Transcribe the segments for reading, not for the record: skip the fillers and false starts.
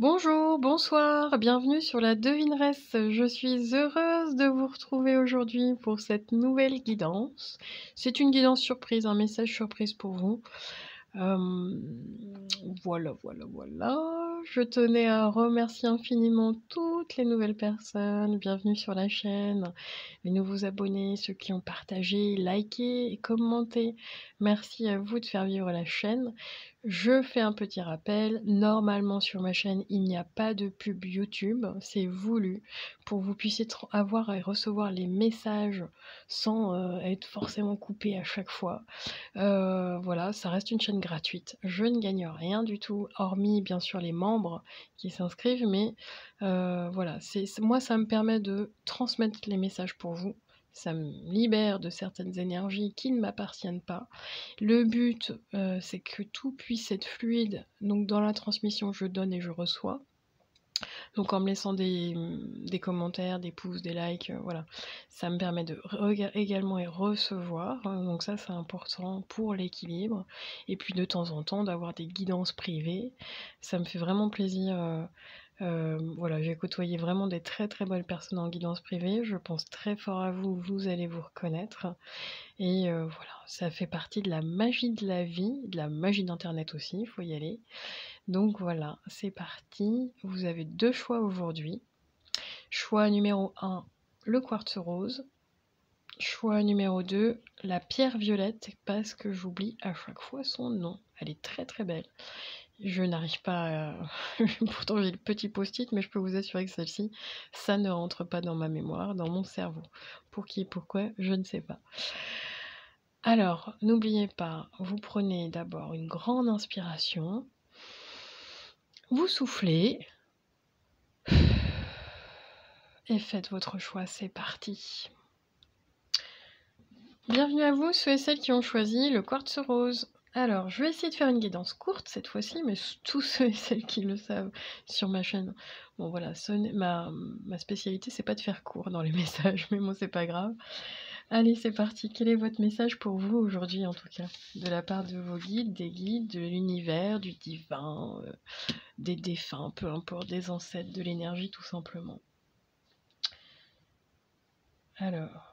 Bonjour, bonsoir, bienvenue sur la devineresse. Je suis heureuse de vous retrouver aujourd'hui pour cette nouvelle guidance. C'est une guidance surprise, un message surprise pour vous. Voilà. Je tenais à remercier infiniment toutes les nouvelles personnes. Bienvenue sur la chaîne, les nouveaux abonnés, ceux qui ont partagé, liké et commenté. Merci à vous de faire vivre la chaîne. Je fais un petit rappel, normalement sur ma chaîne il n'y a pas de pub YouTube, c'est voulu pour que vous puissiez avoir et recevoir les messages sans être forcément coupé à chaque fois. Voilà, ça reste une chaîne gratuite. Je ne gagne rien du tout, hormis bien sûr les membres qui s'inscrivent, mais voilà, moi ça me permet de transmettre les messages pour vous. Ça me libère de certaines énergies qui ne m'appartiennent pas. Le but, c'est que tout puisse être fluide. Donc dans la transmission, je donne et je reçois. Donc en me laissant des commentaires, des pouces, des likes, voilà. Ça me permet de également et recevoir, donc ça c'est important pour l'équilibre. Et puis de temps en temps d'avoir des guidances privées. Ça me fait vraiment plaisir, voilà, j'ai côtoyé vraiment des très, très bonnes personnes en guidance privée. Je pense très fort à vous, vous allez vous reconnaître et voilà, ça fait partie de la magie de la vie, de la magie d'internet aussi, il faut y aller. Donc voilà, c'est parti. Vous avez 2 choix aujourd'hui. Choix numéro 1, le quartz rose. Choix numéro 2, la pierre violette, parce que j'oublie à chaque fois son nom. Elle est très, très belle. Je n'arrive pas à pourtant j'ai le petit post-it, mais je peux vous assurer que celle-ci, ça ne rentre pas dans ma mémoire, dans mon cerveau. Pour qui et pourquoi, je ne sais pas. Alors, n'oubliez pas, vous prenez d'abord une grande inspiration. Vous soufflez. Et faites votre choix, c'est parti. Bienvenue à vous, ceux et celles qui ont choisi le quartz rose. Alors, je vais essayer de faire une guidance courte cette fois-ci, mais tous ceux et celles qui le savent sur ma chaîne. Bon voilà, ma spécialité, c'est pas de faire court dans les messages, mais bon, c'est pas grave. Allez, c'est parti. Quel est votre message pour vous aujourd'hui, en tout cas? De la part de vos guides, des guides, de l'univers, du divin, des défunts, peu importe, des ancêtres, de l'énergie, tout simplement. Alors,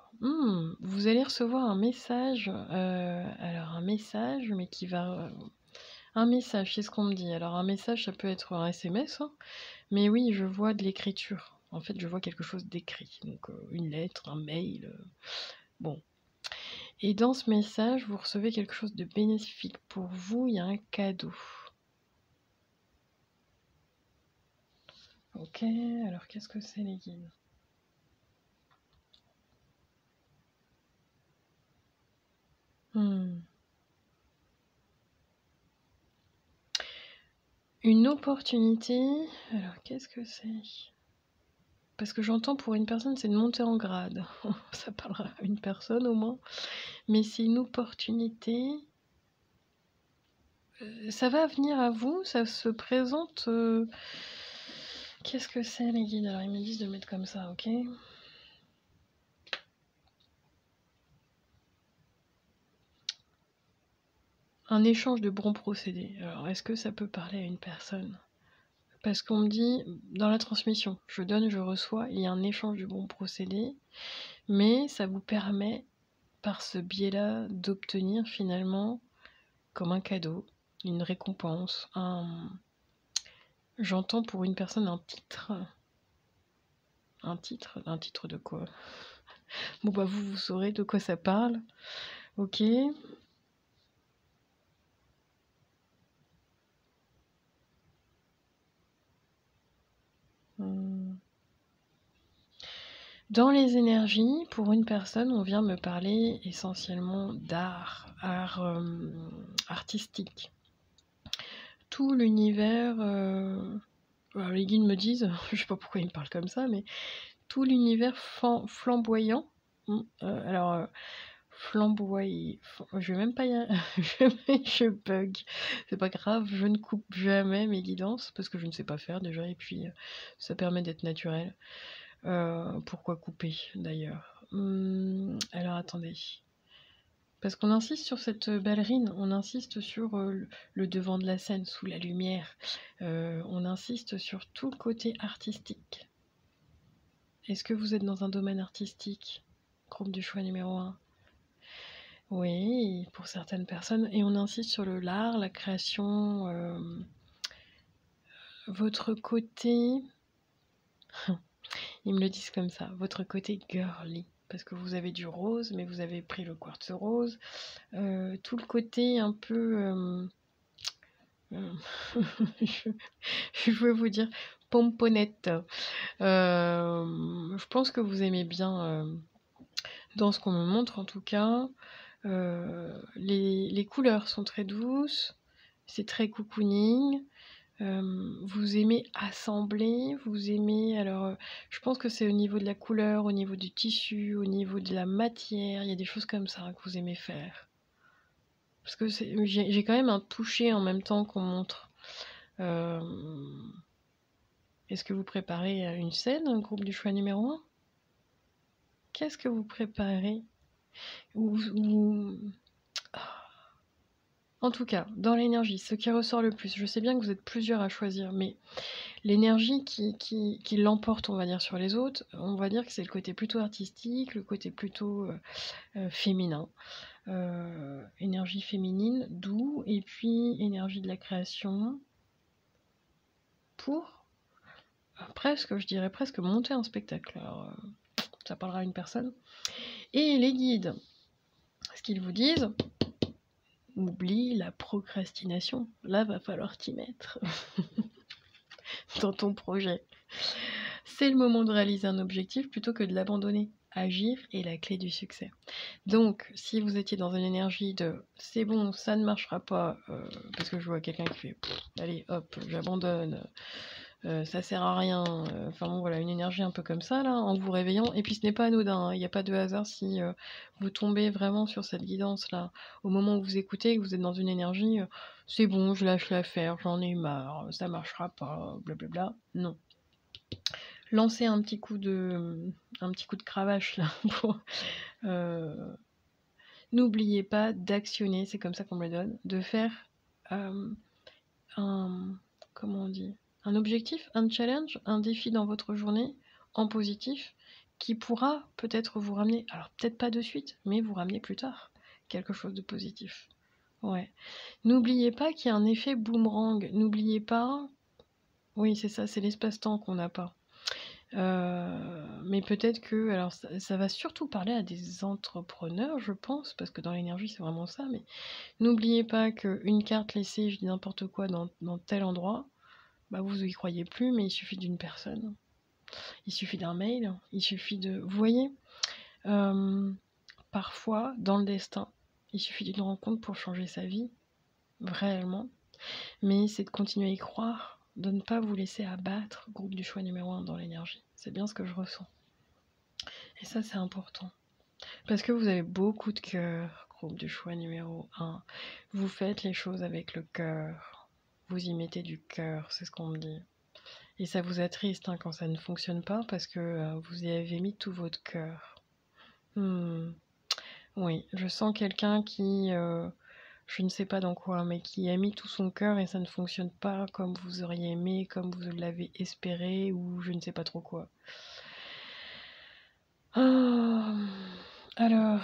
vous allez recevoir un message, alors un message, mais qui va, un message, c'est ce qu'on me dit. Alors un message, ça peut être un SMS, hein, mais oui, je vois de l'écriture. En fait, je vois quelque chose d'écrit, donc une lettre, un mail, bon. Et dans ce message, vous recevez quelque chose de bénéfique pour vous, il y a un cadeau. Ok, alors qu'est-ce que c'est les guides? Une opportunité, alors qu'est-ce que c'est? Parce que j'entends pour une personne, c'est de monter en grade. Ça parlera à une personne au moins. Mais c'est une opportunité. Ça va venir à vous, ça se présente. Qu'est-ce que c'est les guides? Alors ils me disent de mettre comme ça, ok? Un échange de bons procédés. Alors est-ce que ça peut parler à une personne? Parce qu'on me dit, dans la transmission, je donne, je reçois, il y a un échange de bons procédés, mais ça vous permet, par ce biais-là, d'obtenir finalement, comme un cadeau, une récompense, j'entends pour une personne un titre. Un titre? Un titre de quoi? Bon bah vous saurez de quoi ça parle. Ok. Dans les énergies, pour une personne, on vient me parler essentiellement d'art, art artistique. Tout l'univers, les guides me disent, je sais pas pourquoi ils me parlent comme ça, mais tout l'univers flamboyant. Flamboyer, je vais même pas y je bug. C'est pas grave, je ne coupe jamais mes guidances parce que je ne sais pas faire déjà et puis ça permet d'être naturel. Pourquoi couper d'ailleurs? Alors attendez. Parce qu'on insiste sur cette ballerine, on insiste sur le devant de la scène, sous la lumière. On insiste sur tout le côté artistique. Est-ce que vous êtes dans un domaine artistique? Groupe du choix numéro 1. Oui, pour certaines personnes. Et on insiste sur l'art, la création, votre côté... Ils me le disent comme ça, votre côté girly. Parce que vous avez du rose, mais vous avez pris le quartz rose. Tout le côté un peu... je veux vous dire pomponnette. Je pense que vous aimez bien, dans ce qu'on me montre en tout cas. Les couleurs sont très douces, c'est très cocooning. Vous aimez assembler, vous aimez... Alors, je pense que c'est au niveau de la couleur, au niveau du tissu, au niveau de la matière, il y a des choses comme ça que vous aimez faire. Parce que j'ai quand même un toucher en même temps qu'on montre. Est-ce que vous préparez une scène, un groupe du choix numéro 1? Qu'est-ce que vous préparez? En tout cas, dans l'énergie, ce qui ressort le plus, je sais bien que vous êtes plusieurs à choisir, mais l'énergie qui l'emporte, on va dire, sur les autres, on va dire que c'est le côté plutôt artistique, le côté plutôt féminin. Énergie féminine, doux, et puis énergie de la création pour presque, je dirais presque monter un spectacle. Alors, ça parlera à une personne. Et les guides, ce qu'ils vous disent, oublie la procrastination. Là, va falloir t'y mettre dans ton projet. C'est le moment de réaliser un objectif plutôt que de l'abandonner. Agir est la clé du succès. Donc, si vous étiez dans une énergie de « c'est bon, ça ne marchera pas parce que je vois quelqu'un qui fait « allez, hop, j'abandonne », ça sert à rien, enfin bon voilà, une énergie un peu comme ça là, en vous réveillant, et puis ce n'est pas anodin, il n'y a pas de hasard si vous tombez vraiment sur cette guidance là, au moment où vous écoutez, que vous êtes dans une énergie, c'est bon, je lâche l'affaire, j'en ai marre, ça marchera pas, blablabla, non. Lancez un petit coup de cravache là, pour... N'oubliez pas d'actionner, c'est comme ça qu'on me le donne, de faire comment on dit, un objectif, un challenge, un défi dans votre journée en positif qui pourra peut-être vous ramener, alors peut-être pas de suite, mais vous ramener plus tard quelque chose de positif. Ouais. N'oubliez pas qu'il y a un effet boomerang. N'oubliez pas, oui c'est ça, c'est l'espace-temps qu'on n'a pas. Mais peut-être que, alors ça va surtout parler à des entrepreneurs, je pense, parce que dans l'énergie c'est vraiment ça, mais n'oubliez pas qu'une carte laissée, je dis n'importe quoi, dans tel endroit, bah vous y croyez plus, mais il suffit d'une personne, il suffit d'un mail, il suffit de... Vous voyez, parfois, dans le destin, il suffit d'une rencontre pour changer sa vie, réellement, mais c'est de continuer à y croire, de ne pas vous laisser abattre, groupe du choix numéro 1 dans l'énergie. C'est bien ce que je ressens. Et ça, c'est important. Parce que vous avez beaucoup de cœur, groupe du choix numéro 1. Vous faites les choses avec le cœur. Vous y mettez du cœur, c'est ce qu'on me dit. Et ça vous attriste quand ça ne fonctionne pas parce que vous y avez mis tout votre cœur. Oui, je sens quelqu'un qui, je ne sais pas dans quoi, mais qui a mis tout son cœur et ça ne fonctionne pas comme vous auriez aimé, comme vous l'avez espéré, ou je ne sais pas trop quoi. Alors,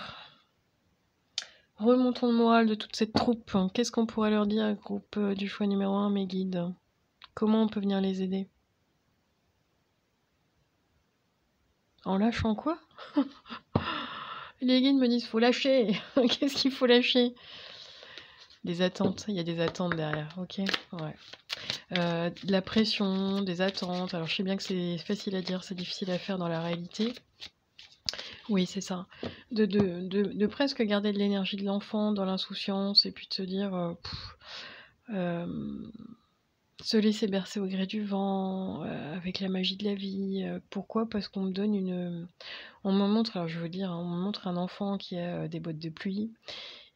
remontons le moral de toute cette troupe. Qu'est-ce qu'on pourrait leur dire, groupe du choix numéro 1, mes guides? Comment on peut venir les aider? En lâchant quoi? Les guides me disent faut lâcher. Qu'est-ce qu'il faut lâcher? Des attentes, il y a des attentes derrière, ok? Ouais. De la pression, des attentes. Alors je sais bien que c'est facile à dire, c'est difficile à faire dans la réalité. Oui, c'est ça. De presque garder de l'énergie de l'enfant dans l'insouciance et puis de se dire... se laisser bercer au gré du vent, avec la magie de la vie. Pourquoi? Parce qu'on me donne une... On me montre, alors je veux dire, on me montre un enfant qui a des bottes de pluie,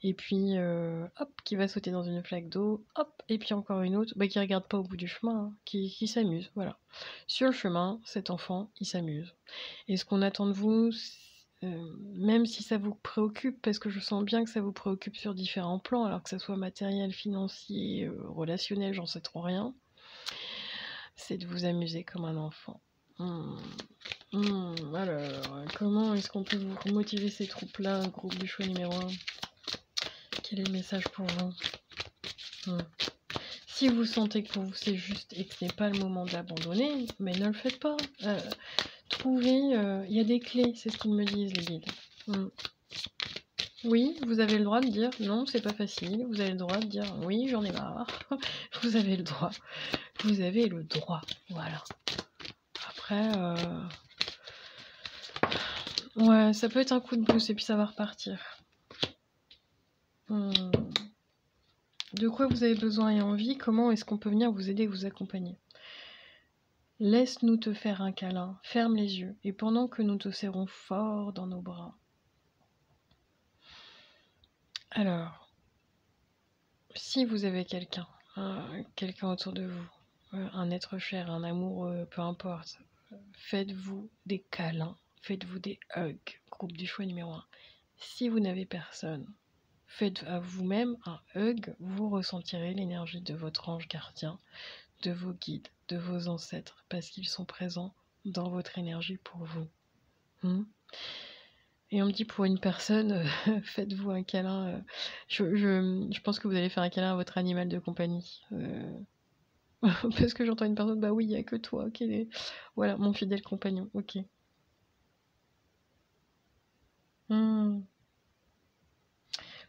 et puis hop, qui va sauter dans une flaque d'eau, hop, et puis encore une autre, qui regarde pas au bout du chemin, qui s'amuse, voilà. Sur le chemin, cet enfant, il s'amuse. Et ce qu'on attend de vous, même si ça vous préoccupe, parce que je sens bien que ça vous préoccupe sur différents plans, alors que ça soit matériel, financier, relationnel, j'en sais trop rien, c'est de vous amuser comme un enfant. Alors, comment est-ce qu'on peut vous motiver ces troupes-là, groupe du choix numéro 1? Quel est le message pour vous? Si vous sentez que pour vous c'est juste et que ce n'est pas le moment d'abandonner, mais ne le faites pas. Trouvez, il y a des clés, c'est ce qu'ils me disent les guides. Oui, vous avez le droit de dire non, c'est pas facile. Vous avez le droit de dire oui, j'en ai marre. Vous avez le droit. Vous avez le droit. Voilà. Après, ouais, ça peut être un coup de boost et puis ça va repartir. De quoi vous avez besoin et envie? Comment est-ce qu'on peut venir vous aider, vous accompagner? Laisse-nous te faire un câlin, ferme les yeux, et pendant que nous te serrons fort dans nos bras. Alors, si vous avez quelqu'un autour de vous, un être cher, un amoureux, peu importe, faites-vous des câlins, faites-vous des hugs, groupe du choix numéro 1. Si vous n'avez personne, faites à vous-même un hug, vous ressentirez l'énergie de votre ange gardien, de vos guides, de vos ancêtres, parce qu'ils sont présents dans votre énergie pour vous. Et on me dit pour une personne, faites-vous un câlin. Je pense que vous allez faire un câlin à votre animal de compagnie. Parce que j'entends une personne, bah oui, il n'y a que toi. Voilà, mon fidèle compagnon, ok.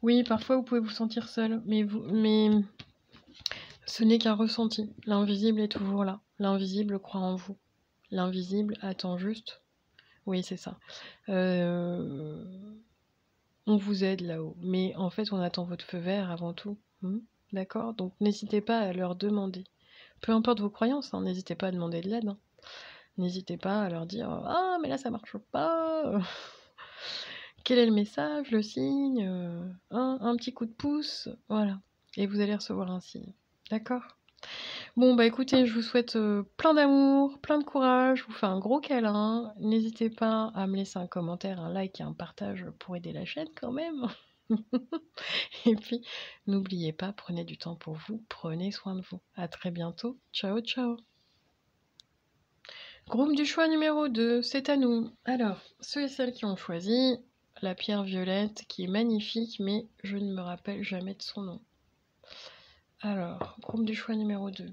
Oui, parfois vous pouvez vous sentir seul, mais ce n'est qu'un ressenti. L'invisible est toujours là. L'invisible croit en vous. L'invisible attend juste. Oui, c'est ça. On vous aide là-haut. Mais en fait, on attend votre feu vert avant tout. D'accord? Donc n'hésitez pas à leur demander. Peu importe vos croyances, n'hésitez pas à demander de l'aide. N'hésitez pas à leur dire « Ah, mais là, ça marche pas !» Quel est le message, le signe, un petit coup de pouce, voilà. Et vous allez recevoir un signe. D'accord? Bon, bah écoutez, je vous souhaite plein d'amour, plein de courage, je vous fais un gros câlin. N'hésitez pas à me laisser un commentaire, un like et un partage pour aider la chaîne quand même. Et puis, n'oubliez pas, prenez du temps pour vous, prenez soin de vous. À très bientôt. Ciao, ciao. Groupe du choix numéro 2, c'est à nous. Alors, ceux et celles qui ont choisi la pierre violette, qui est magnifique, mais je ne me rappelle jamais de son nom. Alors, groupe du choix numéro 2.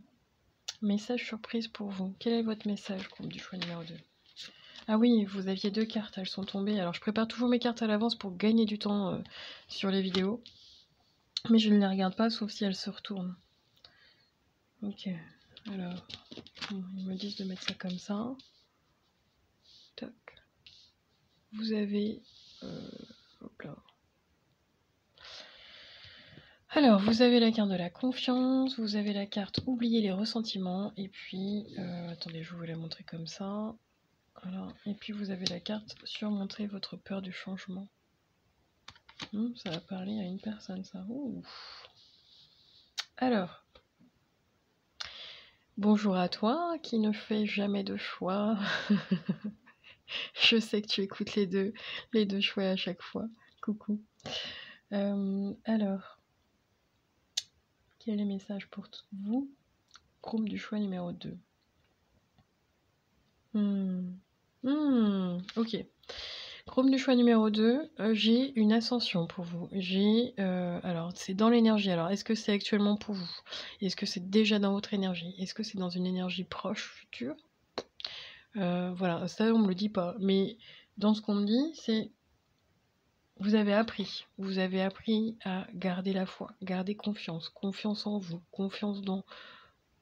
Message surprise pour vous. Quel est votre message, groupe du choix numéro 2? Ah oui, vous aviez 2 cartes, elles sont tombées. Alors, je prépare toujours mes cartes à l'avance pour gagner du temps sur les vidéos. Mais je ne les regarde pas, sauf si elles se retournent. Ok, alors, ils me disent de mettre ça comme ça. Toc. Vous avez... hop là. Alors, vous avez la carte de la confiance, vous avez la carte oublier les ressentiments, et puis, attendez, je vais vous la montrer comme ça. Voilà. Et puis vous avez la carte surmonter votre peur du changement. Ça va parler à une personne, ça. Ouh. Alors, bonjour à toi qui ne fais jamais de choix. Je sais que tu écoutes les deux choix à chaque fois. Coucou. Alors, quel est le message pour vous? Groupe du choix numéro 2. Ok. Groupe du choix numéro 2, j'ai une ascension pour vous. Alors, c'est dans l'énergie. Alors, est-ce que c'est actuellement pour vous? Est-ce que c'est déjà dans votre énergie? Est-ce que c'est dans une énergie proche, future? Voilà, ça, on me le dit pas. Mais dans ce qu'on me dit, c'est... Vous avez appris à garder la foi, garder confiance en vous, confiance dans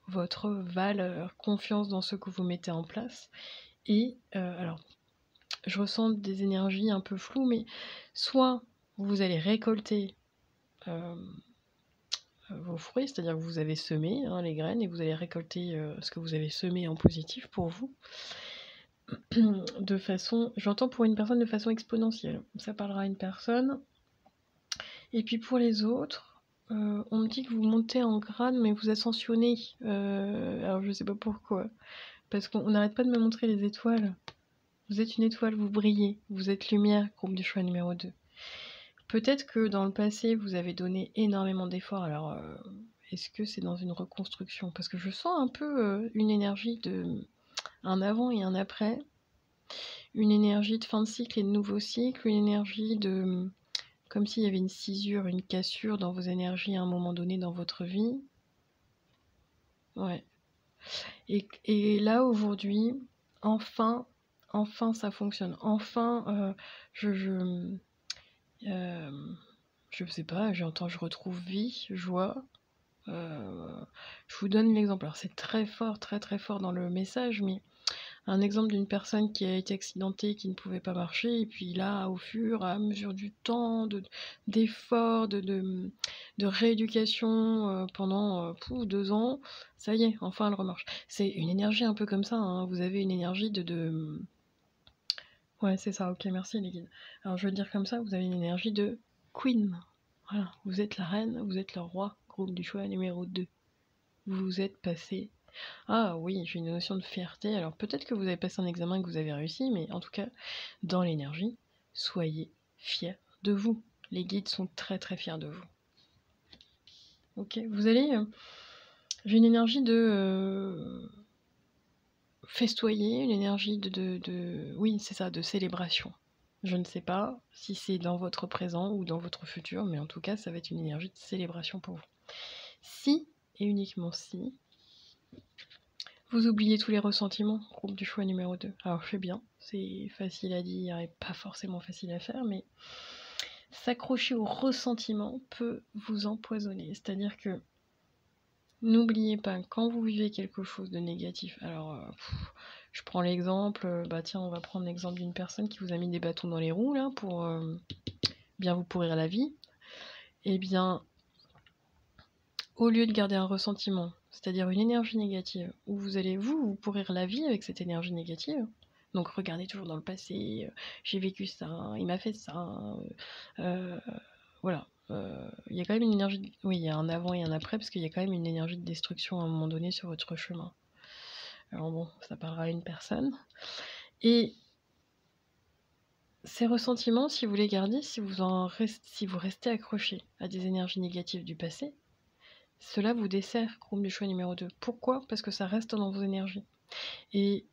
votre valeur, confiance dans ce que vous mettez en place. Et alors, je ressens des énergies un peu floues, mais soit vous allez récolter vos fruits, c'est-à-dire que vous avez semé les graines et vous allez récolter ce que vous avez semé en positif pour vous, de façon, j'entends pour une personne de façon exponentielle. Ça parlera à une personne. Et puis pour les autres, on me dit que vous montez en grade, mais vous ascensionnez. Alors je sais pas pourquoi. Parce qu'on n'arrête pas de me montrer les étoiles. Vous êtes une étoile, vous brillez, vous êtes lumière, groupe du choix numéro 2. Peut-être que dans le passé, vous avez donné énormément d'efforts. Alors, est-ce que c'est dans une reconstruction? Parce que je sens un peu une énergie de un avant et un après, une énergie de fin de cycle et de nouveau cycle, une énergie de comme s'il y avait une cisure, une cassure dans vos énergies à un moment donné dans votre vie. Ouais. Et là, aujourd'hui, enfin, ça fonctionne. Enfin, je sais pas, j'entends, je retrouve vie, joie. Je vous donne l'exemple. Alors, c'est très fort, très très fort dans le message, mais un exemple d'une personne qui a été accidentée, qui ne pouvait pas marcher, et puis là, au fur et à mesure du temps, d'efforts, de rééducation pendant 2 ans, ça y est, enfin elle remarche. C'est une énergie un peu comme ça, hein. Vous avez une énergie Ouais, c'est ça, ok, merci les guides. Alors je veux dire comme ça, vous avez une énergie de queen. Voilà, vous êtes la reine, vous êtes le roi, groupe du choix numéro 2. Vous êtes passé. Ah oui, j'ai une notion de fierté. Alors peut-être que vous avez passé un examen et que vous avez réussi, mais en tout cas, dans l'énergie, soyez fiers de vous. Les guides sont très très fiers de vous. Ok, vous allez... j'ai une énergie de festoyer, une énergie oui, c'est ça, de célébration. Je ne sais pas si c'est dans votre présent ou dans votre futur, mais en tout cas, ça va être une énergie de célébration pour vous. Si, et uniquement si, vous oubliez tous les ressentiments, groupe du choix numéro 2. Alors je sais bien, c'est facile à dire et pas forcément facile à faire, mais s'accrocher aux ressentiments peut vous empoisonner. C'est-à-dire que n'oubliez pas, quand vous vivez quelque chose de négatif, alors je prends l'exemple, tiens, on va prendre l'exemple d'une personne qui vous a mis des bâtons dans les roues là pour bien vous pourrir la vie. Eh bien, au lieu de garder un ressentiment, c'est-à-dire une énergie négative, où vous allez vous pourrir la vie avec cette énergie négative, donc regardez toujours dans le passé, j'ai vécu ça, il m'a fait ça, voilà. Il y a quand même une énergie, oui, il y a un avant et un après, parce qu'il y a quand même une énergie de destruction à un moment donné sur votre chemin. Alors bon, ça parlera à une personne. Et ces ressentiments, si vous les gardez, si vous restez accroché à des énergies négatives du passé, cela vous dessert, groupe du choix numéro 2. Pourquoi? Parce que ça reste dans vos énergies. Et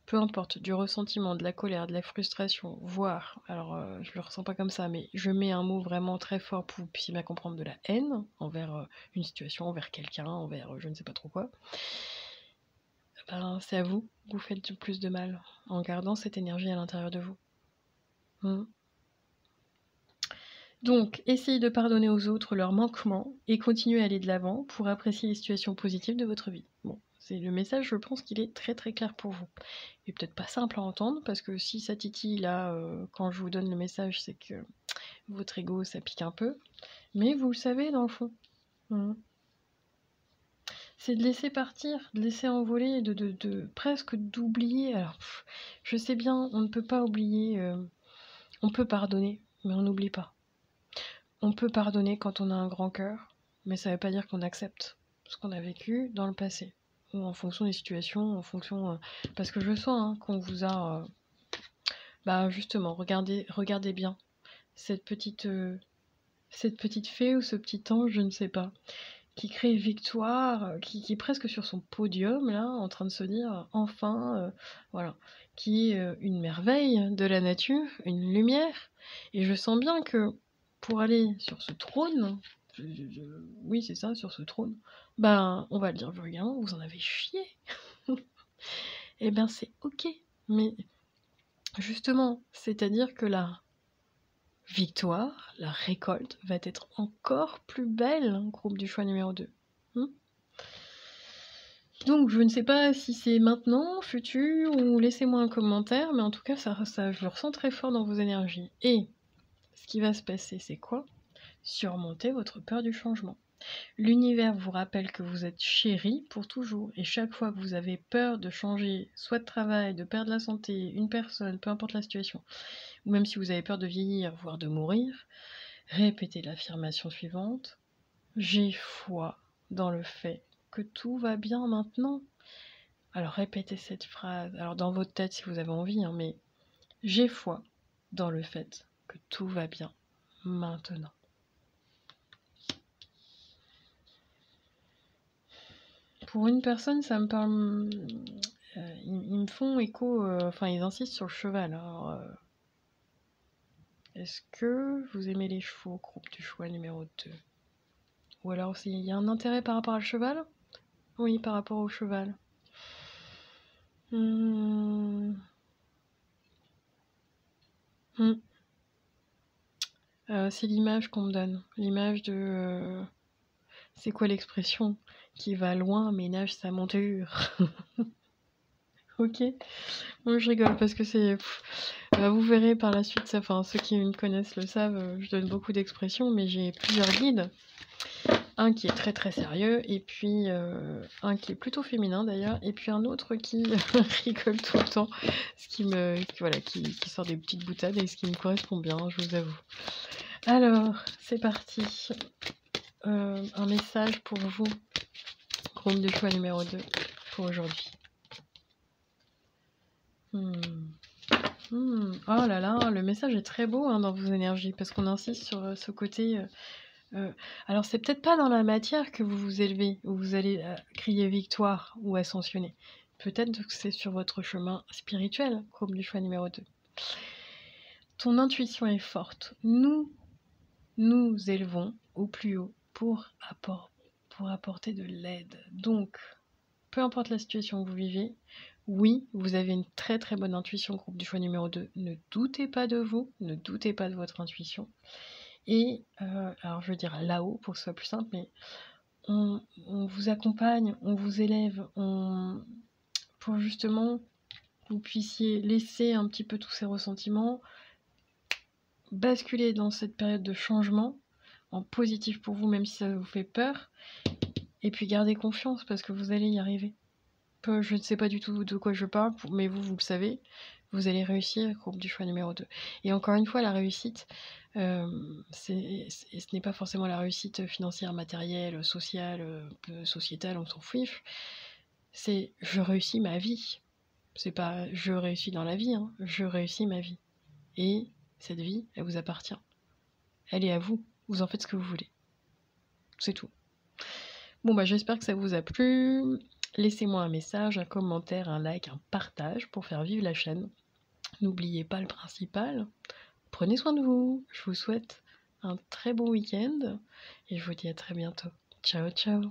peu importe, du ressentiment, de la colère, de la frustration, voire, alors je le ressens pas comme ça, mais je mets un mot vraiment très fort pour que vous puissiez bien comprendre, de la haine envers une situation, envers quelqu'un, envers je ne sais pas trop quoi, ben, c'est à vous que vous faites le plus de mal en gardant cette énergie à l'intérieur de vous. Donc, essayez de pardonner aux autres leurs manquements et continuez à aller de l'avant pour apprécier les situations positives de votre vie. Bon, c'est le message, je pense qu'il est très très clair pour vous. Il est peut-être pas simple à entendre, parce que si ça titille là, quand je vous donne le message, c'est que votre ego, ça pique un peu. Mais vous le savez dans le fond. C'est de laisser partir, de laisser envoler, de presque d'oublier. Alors, je sais bien, on ne peut pas oublier, on peut pardonner, mais on n'oublie pas. On peut pardonner quand on a un grand cœur, mais ça ne veut pas dire qu'on accepte ce qu'on a vécu dans le passé, ou en fonction des situations, en fonction... parce que je sens qu'on vous a... justement, regardez bien cette petite fée ou ce petit ange, je ne sais pas, qui crée victoire, qui est presque sur son podium, là, en train de se dire, enfin, voilà, qui est une merveille de la nature, une lumière, et je sens bien que pour aller sur ce trône, oui, c'est ça, sur ce trône, on va le dire vulgairement, vous en avez chié. Eh ben, c'est ok, mais justement, c'est-à-dire que la victoire, la récolte, va être encore plus belle, groupe du choix numéro 2. Donc je ne sais pas si c'est maintenant, futur, ou laissez-moi un commentaire, mais en tout cas, ça, je le ressens très fort dans vos énergies. Et ce qui va se passer, c'est quoi? Surmonter votre peur du changement. L'univers vous rappelle que vous êtes chéri pour toujours, et chaque fois que vous avez peur de changer, soit de travail, de perdre la santé, une personne, peu importe la situation, ou même si vous avez peur de vieillir, voire de mourir, répétez l'affirmation suivante: j'ai foi dans le fait que tout va bien maintenant. Alors répétez cette phrase, alors dans votre tête si vous avez envie, hein, mais j'ai foi dans le fait que tout va bien maintenant. Pour une personne, ça me parle. Ils me font écho, enfin, ils insistent sur le cheval. Alors, est-ce que vous aimez les chevaux, groupe du choix numéro 2? Ou alors, il y a un intérêt par rapport au cheval? Oui, par rapport au cheval. Hmm. Hmm. C'est l'image qu'on me donne. L'image de. C'est quoi l'expression? Qui va loin ménage sa monture. Ok. Moi, je rigole parce que c'est. Vous verrez par la suite, enfin, ceux qui me connaissent le savent, je donne beaucoup d'expressions, mais j'ai plusieurs guides. Un qui est très très sérieux, et puis un qui est plutôt féminin d'ailleurs, et puis un autre qui rigole tout le temps, ce qui sort des petites boutades et ce qui me correspond bien, je vous avoue. Alors, c'est parti. Un message pour vous, groupe de choix numéro 2, pour aujourd'hui. Oh là là, le message est très beau dans vos énergies, parce qu'on insiste sur ce côté. Alors, c'est peut-être pas dans la matière que vous vous élevez, où vous allez crier victoire ou ascensionner. Peut-être que c'est sur votre chemin spirituel, groupe du choix numéro 2. Ton intuition est forte. Nous nous élevons au plus haut pour apporter de l'aide. Donc, peu importe la situation que vous vivez, oui, vous avez une très très bonne intuition, groupe du choix numéro 2. Ne doutez pas de vous, ne doutez pas de votre intuition. Et, alors je veux dire là-haut pour que ce soit plus simple, mais on vous accompagne, on vous élève, pour justement que vous puissiez laisser un petit peu tous ces ressentiments, basculer dans cette période de changement en positif pour vous, même si ça vous fait peur, et puis gardez confiance parce que vous allez y arriver. Je ne sais pas du tout de quoi je parle, mais vous le savez, vous allez réussir, groupe du choix numéro 2. Et encore une fois, la réussite, ce n'est pas forcément la réussite financière, matérielle, sociale, sociétale, on s'en fiche. C'est je réussis ma vie. C'est pas je réussis dans la vie, je réussis ma vie. Et cette vie, elle vous appartient. Elle est à vous. Vous en faites ce que vous voulez. C'est tout. Bon, j'espère que ça vous a plu. Laissez-moi un message, un commentaire, un like, un partage pour faire vivre la chaîne. N'oubliez pas le principal. Prenez soin de vous. Je vous souhaite un très bon week-end et je vous dis à très bientôt. Ciao, ciao.